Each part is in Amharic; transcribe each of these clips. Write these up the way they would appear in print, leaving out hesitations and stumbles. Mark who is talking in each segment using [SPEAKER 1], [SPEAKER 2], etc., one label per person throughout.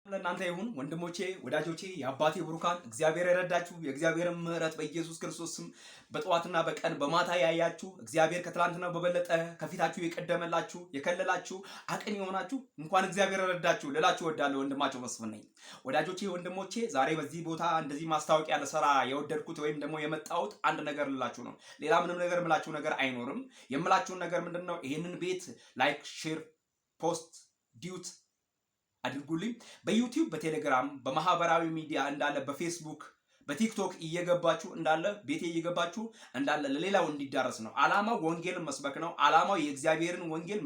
[SPEAKER 1] ለእናንተ ይሁን ወንድሞቼ ወዳጆቼ የአባቴ ብሩካን እግዚአብሔር የረዳችሁ የእግዚአብሔርን ምሕረት በኢየሱስ ክርስቶስ ስም በጠዋትና በቀን በማታ ያያችሁ እግዚአብሔር ከትላንትናው በበለጠ ከፊታችሁ የቀደመላችሁ የከለላችሁ አቅን የሆናችሁ እንኳን እግዚአብሔር ረዳችሁ ልላችሁ እወዳለሁ። ወንድማችሁ መስፍን ነኝ። ወዳጆቼ ወንድሞቼ ዛሬ በዚህ ቦታ እንደዚህ ማስታወቂያ ለሰራ የወደድኩት ወይም ደግሞ የመጣሁት አንድ ነገር ልላችሁ ነው። ሌላ ምንም ነገር ምላችሁ ነገር አይኖርም። የምላችሁን ነገር ምንድነው? ይሄንን ቤት ላይክ፣ ሼር፣ ፖስት፣ ዲዩት አድርጉልኝ። በዩቲዩብ በቴሌግራም በማህበራዊ ሚዲያ እንዳለ በፌስቡክ በቲክቶክ እየገባችሁ እንዳለ ቤቴ እየገባችሁ እንዳለ ለሌላው እንዲዳረስ ነው። ዓላማው ወንጌልን መስበክ ነው። ዓላማው የእግዚአብሔርን ወንጌል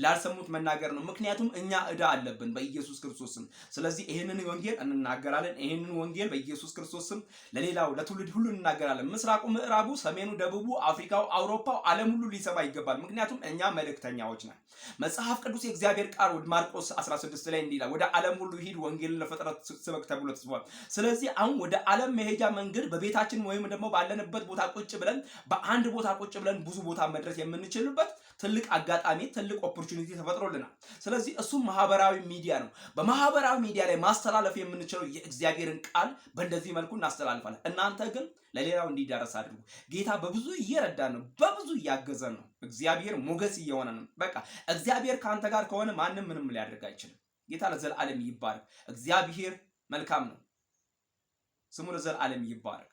[SPEAKER 1] ላልሰሙት መናገር ነው። ምክንያቱም እኛ ዕዳ አለብን በኢየሱስ ክርስቶስ ስም። ስለዚህ ይሄንን ወንጌል እንናገራለን። ይሄንን ወንጌል በኢየሱስ ክርስቶስ ስም ለሌላው ለትውልድ ሁሉ እንናገራለን። ምስራቁ፣ ምዕራቡ፣ ሰሜኑ፣ ደቡቡ፣ አፍሪካው፣ አውሮፓው፣ ዓለም ሁሉ ሊሰማ ይገባል። ምክንያቱም እኛ መልእክተኛዎች ነን። መጽሐፍ ቅዱስ የእግዚአብሔር ቃል ወደ ማርቆስ 16 ላይ እንዲህ ይላል፣ ወደ ዓለም ሁሉ ሂድ ወንጌልን ለፍጥረት ስበክ ተብሎ ተጽፏል። ስለዚህ አሁን ወደ ዓለም መሄጃ መንገድ በቤታችን ወይም ደግሞ ባለንበት ቦታ ቁጭ ብለን በአንድ ቦታ ቁጭ ብለን ብዙ ቦታ መድረስ የምንችልበት ትልቅ አጋጣሚ ትልቅ ኦፖርቹኒቲ ተፈጥሮልናል። ስለዚህ እሱም ማህበራዊ ሚዲያ ነው። በማህበራዊ ሚዲያ ላይ ማስተላለፍ የምንችለው የእግዚአብሔርን ቃል በእንደዚህ መልኩ እናስተላልፋለን። እናንተ ግን ለሌላው እንዲዳረስ አድርጉ። ጌታ በብዙ እየረዳን ነው፣ በብዙ እያገዘን ነው። እግዚአብሔር ሞገስ እየሆነ ነው። በቃ እግዚአብሔር ከአንተ ጋር ከሆነ ማንም ምንም ሊያደርግ አይችልም። ጌታ ለዘላለም ይባረክ። እግዚአብሔር መልካም ነው። ስሙ ለዘላለም ይባረክ።